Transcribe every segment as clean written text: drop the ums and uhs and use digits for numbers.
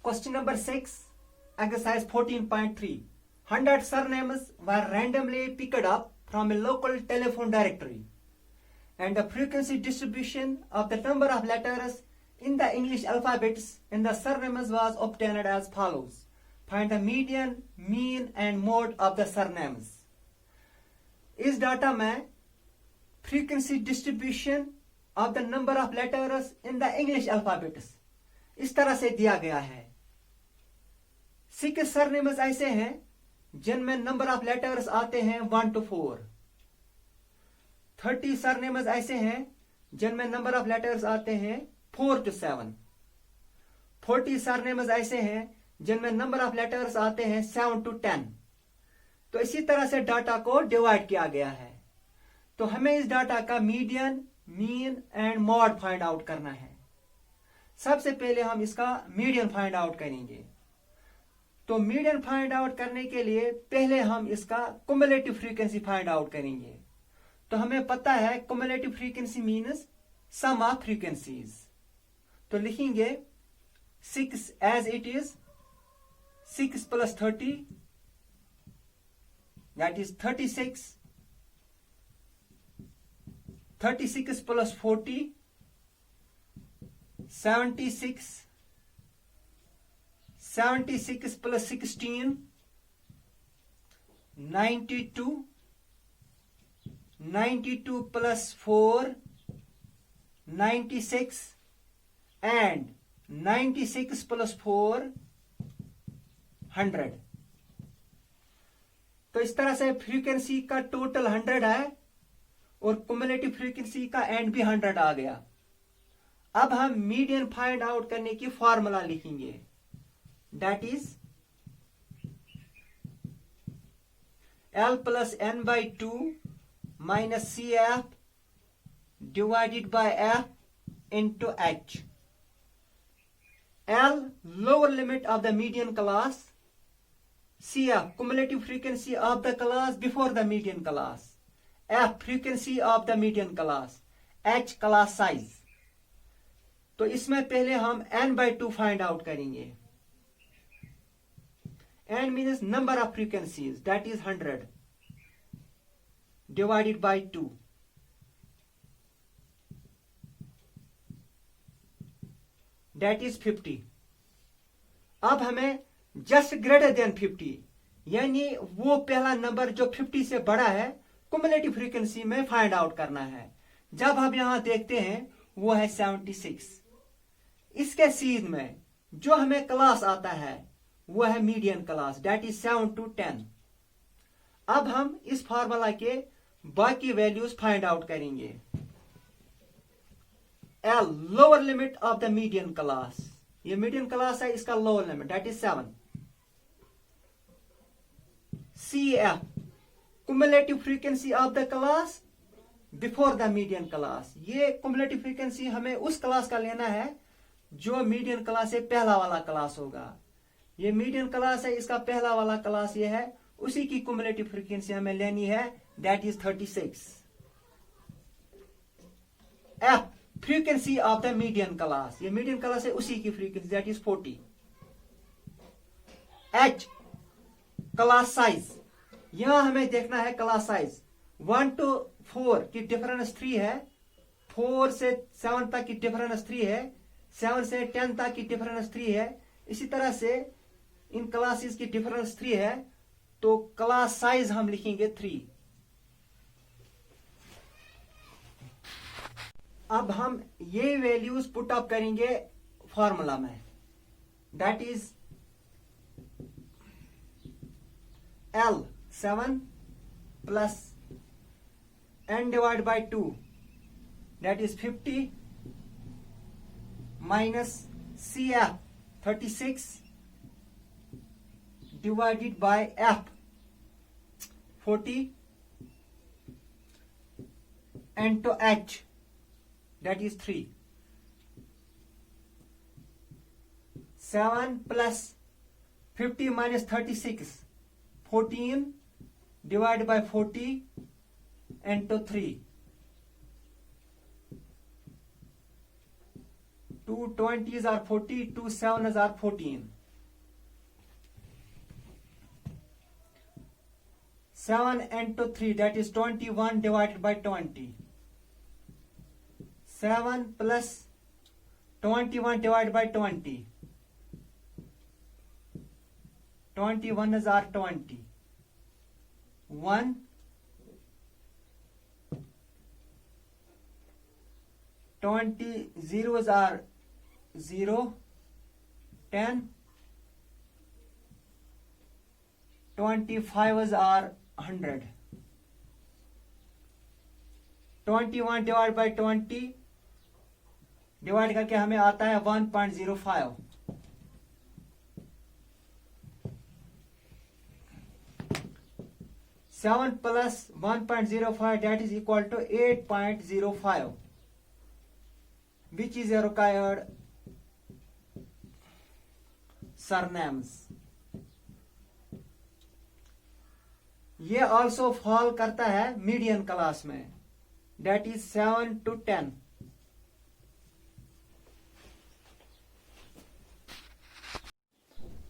Question number 6, exercise 14.3. 100 surnames were randomly picked up from a local telephone directory, and the frequency distribution of the number of letters in the English alphabets in the surnames was obtained as follows. Find the median, mean and mode of the surnames. इस data में frequency distribution of the number of letters in the English alphabets इस तरह से दिया गया है. 6 surnames ऐसे हैं जिनमें नंबर ऑफ लेटर्स आते हैं 1 to 4. 30 सरनेम्स ऐसे हैं जिनमें नंबर ऑफ लेटर्स आते हैं 4 to 7. 40 सरनेम्स ऐसे हैं जिनमें नंबर ऑफ लेटर्स आते हैं 7 to 10. तो इसी तरह से डाटा को डिवाइड किया गया है. तो हमें इस डाटा का median, mean and mod find out करना है. सबसे पहले हम इसका मीडियन फाइंड आउट करेंगे. तो मीडियन फाइंड आउट करने के लिए पहले हम इसका कुमुलेटिव फ्रीक्वेंसी फाइंड आउट करेंगे. तो हमें पता है cumulative frequency means sum of frequencies. तो लिखेंगे 6 as it is 6 plus 30, that is 36. 36 plus 40, 76. 76 plus 16, 92. 92 plus 4, 96. And 96 plus 4, 100. तो इस तरह से फ्रीक्वेंसी का टोटल 100 है और कुमुलेटिव फ्रीक्वेंसी का एंड भी 100 आ गया. अब हम मीडियन फाइंड आउट करने की फॉर्मूला लिखेंगे. That is L plus n by 2 minus CF divided by F into H. L lower limit of the median class, CF cumulative frequency of the class before the median class, F frequency of the median class, H class size. तो इसमें पहले हम n by 2 find out करेंगे. n means number of frequencies, that is 100 divided by 2. That is 50. अब हमें just greater than 50 यानी वो पहला नंबर जो 50 से बड़ा है कुमुलेटिव फ्रीक्वेंसी में फाइंड आउट करना है. जब हम यहां देखते हैं वो है 76. इसके सीध में जो हमें क्लास आता है वो है median class, that is 7 to 10. अब हम इस फार्मूला के बाकी वैल्यूज फाइंड आउट करेंगे. L lower limit of the median class, ये मीडियन क्लास है, इसका lower limit that is 7. CF cumulative frequency of the class before the median class, ये cumulative frequency हमें उस क्लास का लेना है जो मीडियन क्लास से पहला वाला क्लास होगा. ये मीडियन क्लास है, इसका पहला वाला क्लास ये है, उसी की cumulative frequency हमें लेनी है, that is 36. F frequency of the median class, ये मीडियन क्लास है, उसी की frequency that is 40. H class size, यहां हमें देखना है क्लास साइज. 1 to 4 की डिफरेंस 3 है, 4 से 7 तक की डिफरेंस 3 है, 7 से 10 तक की डिफरेंस 3 है. इसी तरह से इन क्लासेस की डिफरेंस 3 है, तो क्लास साइज हम लिखेंगे 3. अब हम ये वैल्यूज पुट अप करेंगे फॉर्मूला में. That is L 7 plus n divided by 2, that is 50 minus CF 36 divided by F 40 and to H, that is 3. 7 plus 50 minus 36, 14 divided by 40 and to 3. 2 20s are 40, 2 7s are 14. 7 into 3, that is 21 divided by 20. 7 plus 21 divided by 20. 21s are 20. 1. 20 zeros are 0. 10. 25s are 100. 21 divided by 20 divide करके हमें आता है 1.05. 7 plus 1.05, that is equal to 8.05, which is a required surnames. ये also fall करता है median class में, that is 7 to 10.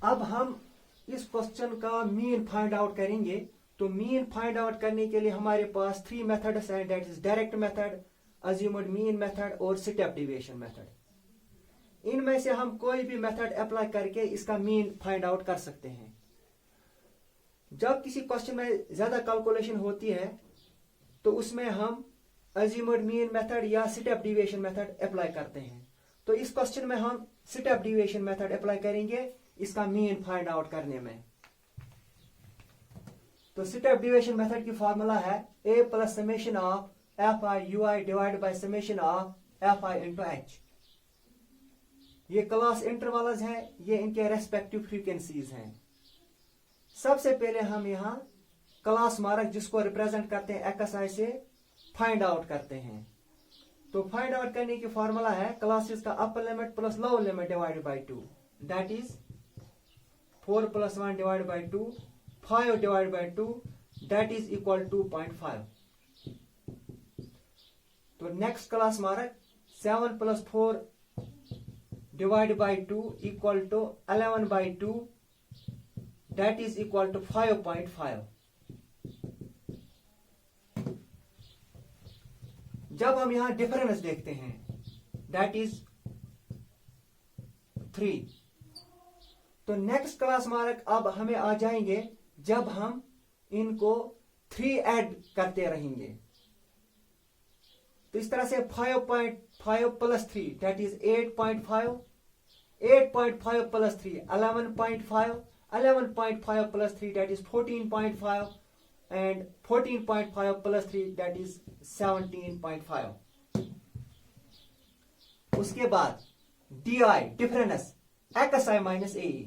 अब हम इस क्वेश्चन का मीन फाइंड आउट करेंगे. तो मीन फाइंड आउट करने के लिए हमारे पास 3 मेथड्स हैं, that is direct method, assumed mean method और स्टेप डिविएशन मेथड. इनमें से हम कोई भी मेथड अप्लाई करके इसका मीन फाइंड आउट कर सकते हैं. जब किसी क्वेश्चन में ज्यादा कैलकुलेशन होती है तो उसमें हम अज्यूम्ड मीन मेथड या स्टेप डिविएशन मेथड अप्लाई करते हैं. तो इस क्वेश्चन में हम स्टेप डिविएशन मेथड अप्लाई करेंगे इसका मीन फाइंड आउट करने में. तो स्टेप डिविएशन मेथड की फॉर्मूला है a plus summation of fi ui divide by summation of fi into h. ये क्लास इंटरवल्स हैं, ये इनके रेस्पेक्टिव फ्रीक्वेंसीज हैं. सबसे पहले हम यहाँ क्लास मार्क जिसको रिप्रेजेंट करते हैं xi से फाइंड आउट करते हैं. तो फाइंड आउट करने की फॉर्मूला है क्लासेस का upper limit plus lower limit divided by 2, that is 4 plus 1 divided by 2, 5 divided by 2, that is equal to 2.5. तो next class mark 7 plus 4 divided by 2 equal to 11 by 2, that is equal to 5.5. जब हम यहां difference देखते हैं that is 3. तो next class mark अब हमें आ जाएंगे जब हम इनको 3 ऐड करते रहेंगे. तो इस तरह से 5.5 plus 3 that is 8.5, 8.5 plus 3 11.5, 11.5 plus 3 that is 14.5 and 14.5 plus 3 that is 17.5. उसके बाद DI difference XI minus AE.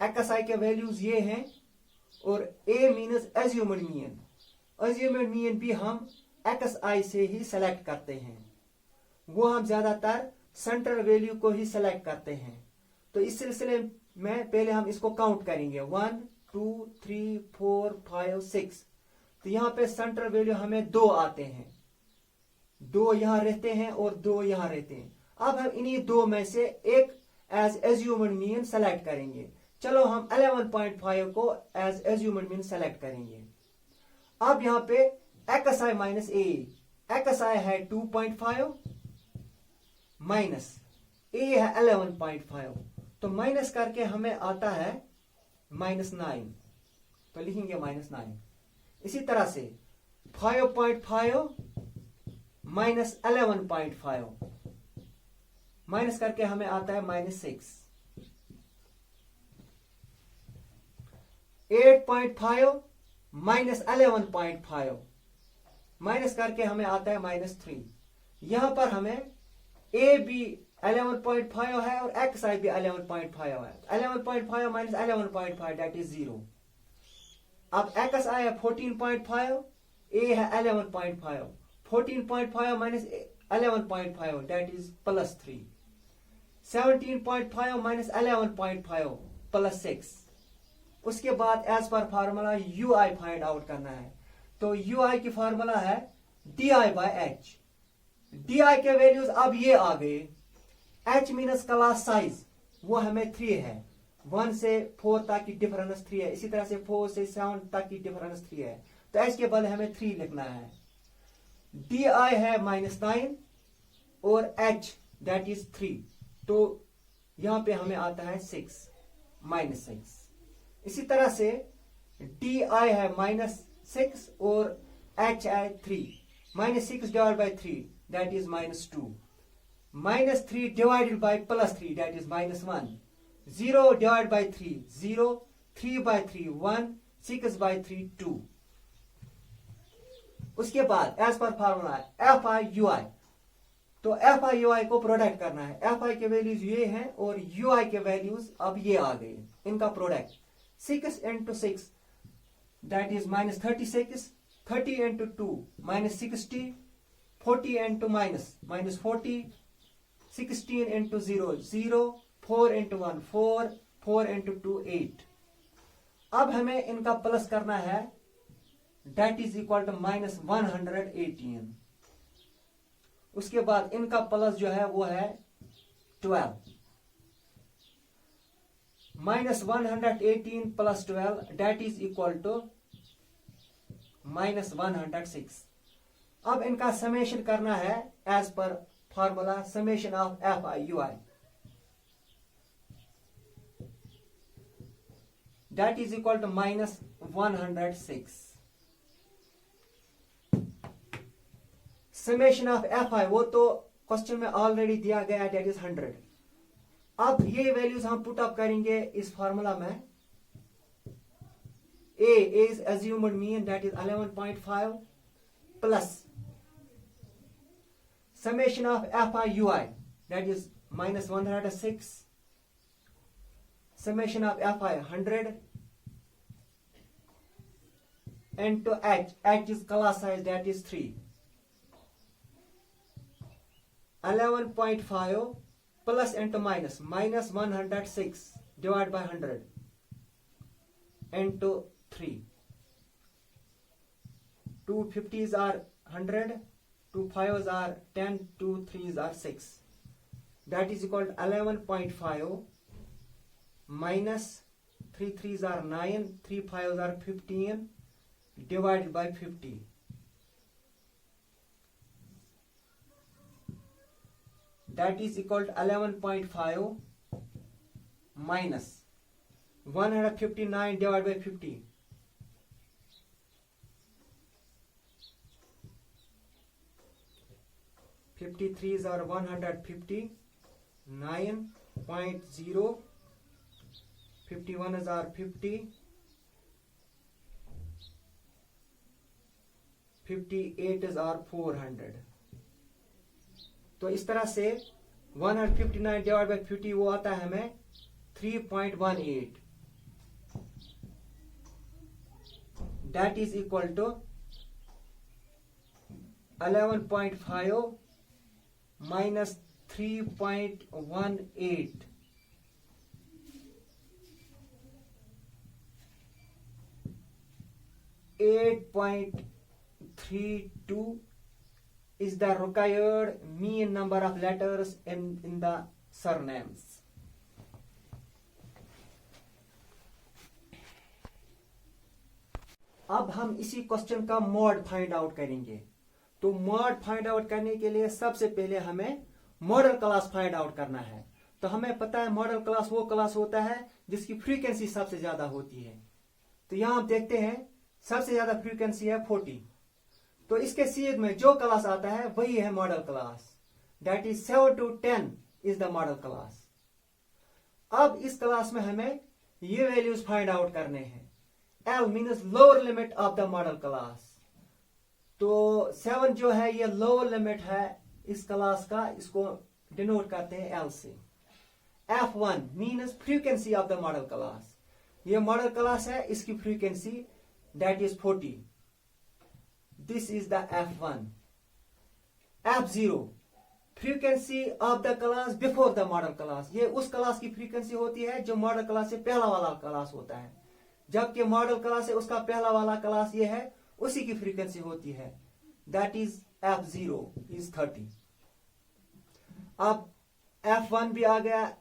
XI के वैल्यूज ये हैं और A मीनस assumed mean. Assumed mean भी हम XI से ही सेलेक्ट करते हैं, वो हम ज्यादातर सेंट्रल वैल्यू को ही सेलेक्ट करते हैं. तो इस सिलसिले में पहले हम इसको काउंट करेंगे 1 2 3 4 5 6. तो यहां पे सेंट्रल वैल्यू हमें 2 आते हैं, 2 यहां रहते हैं और 2 यहां रहते हैं. अब हम इन्हीं 2 में से एक एज एज्यूम्ड मीन सेलेक्ट करेंगे. चलो हम 11.5 को एज एज्यूम्ड मीन सेलेक्ट करेंगे. अब यहां पे XI माइनस A, XI है 2.5 माइनस A है 11.5. तो माइनस करके हमें आता है -9. तो लिखेंगे -9. इसी तरह से 5.5 माइनस 11.5 माइनस करके हमें आता है -6. 8.5 माइनस 11.5 माइनस करके हमें आता है -3. यहां पर हमें A भी 11.5 है और XI भी 11.5 है. 11.5 माइनस 11.5 दैट इज 0. अब XI है 14.5, A है 11.5. 14.5 माइनस 11.5 दैट इज +3. 17.5 माइनस 11.5 +6. उसके बाद as per formula UI find out करना है. तो UI की फार्मूला है DI बाय H. DI के वैल्यूज अब ये आ गए. H मीनस क्लास साइज, वो हमें 3 है। 1 से 4 तक की डिफरेंस 3 है, इसी तरह से 4 से 7 तक की डिफरेंस 3 है, तो H के बदले हमें 3 लिखना है। DI है -9 और H दैट इज 3, तो यहां पे हमें आता है -6। इसी तरह से DI है -6 और H है 3, -6 divide by 3 that is -2, -3 divided by +3 that is -1, 0 divide by 3 0, 3 by 3 1, 6 by 3 2। उसके बाद एज पर फॉर्मूला FI/UI, तो FI/UI को प्रोडक्ट करना है। FI के वैल्यूज ये हैं और UI के वैल्यूज अब ये आ गए, इनका product 6 into 6 that is -36, 30 into 2 -60, 40 into -40, 16 into 0 0, 4 into 1 4, 4 into 2 8। अब हमें इनका प्लस करना है, दैट इज इक्वल टू -118। उसके बाद इनका प्लस जो है वो है 12, -118 + 12 दैट इज इक्वल टू -106। अब इनका समेशन करना है एज पर formula summation of FI/UI, that is equal to -106। Summation of FI वो तो क्वेश्चन में ऑलरेडी दिया गया, दैट इज 100। अब ये वैल्यूज हम पुट अप करेंगे इस फॉर्मूला में। A is assumed mean that is 11.5 plus summation of FI/UI that is -106, summation of FI 100 into H is class size that is 3, 11.5 plus into minus -106 divided by 100 into 3, 2 50s are 100, 2 5s are 10, 2 3s are 6, that is equal to 11.5 minus 3 3s are 9, 3 5s are 15 divided by 50, that is equal to 11.5 minus 159 divided by 50, 53s are 150, 9.0, 51s are 50, 58s are 400। तो इस तरह से 159 divide by 50 वो आता है हमें 3.18, that is equal to 11.5 minus 3.18, (8.32) is the required mean number of letters in the surnames. अब हम इसी क्वेश्चन का मॉड फाइंड आउट करेंगे। तो मॉड फाइंड आउट करने के लिए सबसे पहले हमें मॉडल क्लास फाइंड आउट करना है। तो हमें पता है मॉडल क्लास वो क्लास होता है जिसकी फ्रीक्वेंसी सबसे ज्यादा होती है। तो यहां हम देखते हैं सबसे ज्यादा फ्रीक्वेंसी है 40, तो इसके सीध में जो क्लास आता है वही है model class, that is 7 to 10 is the model class. अब इस क्लास में हमें ये वैल्यूज फाइंड आउट करने हैं। L means lower limit of the model class, तो 7 जो है ये लोअर लिमिट है इस क्लास का, इसको डिनोट करते हैं L से। F1 means frequency of the model class, ये मॉडल क्लास है, इसकी frequency that is 40, this is the F1। F0 frequency of the class before the model class, ये उस क्लास की फ्रीक्वेंसी होती है जो मॉडल क्लास से पहला वाला क्लास होता है, जबकि मॉडल क्लास है उसका पहला वाला क्लास ये है, उसी की फ्रीक्वेंसी होती है, दैट इज F0 इज 30। अब F1 भी आ गया,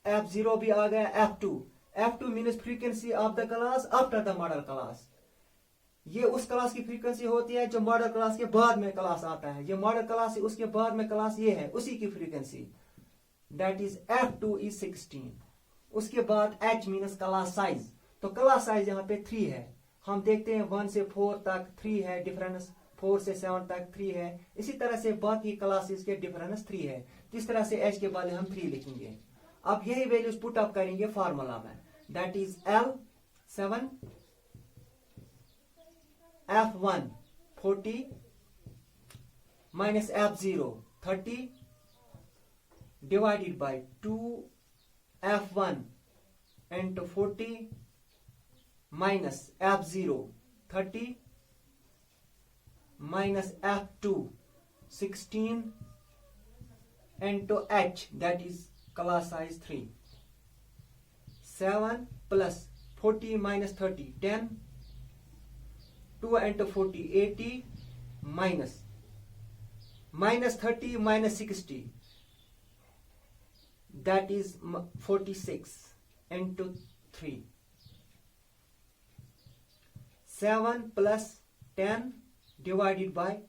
F0 भी आ गया, F2 means frequency of the class after the model class. ये उस क्लास की फ्रीक्वेंसी होती है जो मॉडल क्लास के बाद में क्लास आता है। ये मॉडल क्लास है, उसके बाद में क्लास ये है, उसी की frequency, that is F2 is 16। उसके बाद H मीन्स क्लास साइज, तो क्लास साइज यहाँ पे 3 है। हम देखते हैं 1 से 4 तक 3 है डिफरेंस, 4 से 7 तक 3 है, इसी तरह से बाकी क्लासेस के डिफरेंस 3 है। इस तरह से H के बाद हम 3 लिखेंगे। अब यही वैल्यूज पुट अप करेंगे फार्मूला में, that is L7 F1 40 minus F0 30 divided by 2 F1 into 40 minus F0 30 minus F2 16 into H, that is class size 3. 7 plus 40 minus 30 10, 2 into 40 80 minus 30 minus 60, that is 46 into 3. 7 plus 10 divided by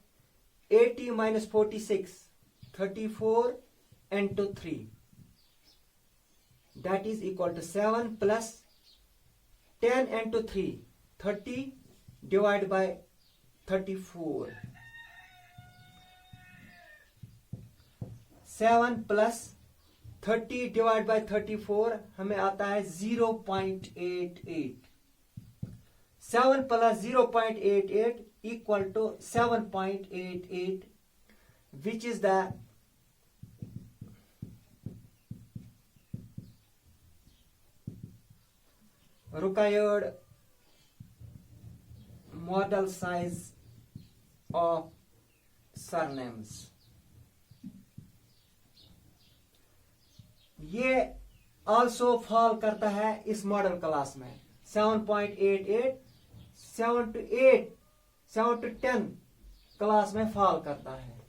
80 minus 46 34 into 3, that is equal to 7 plus 10 into 3 30 divided by 34. 7 plus 30 divided by 34 हमें आता है 0.88. 7 plus 0.88 equal to 7.88, which is the required model size of surnames. ये also fall करता है इस model class में। 7.88 7 to 10 class में fall करता है।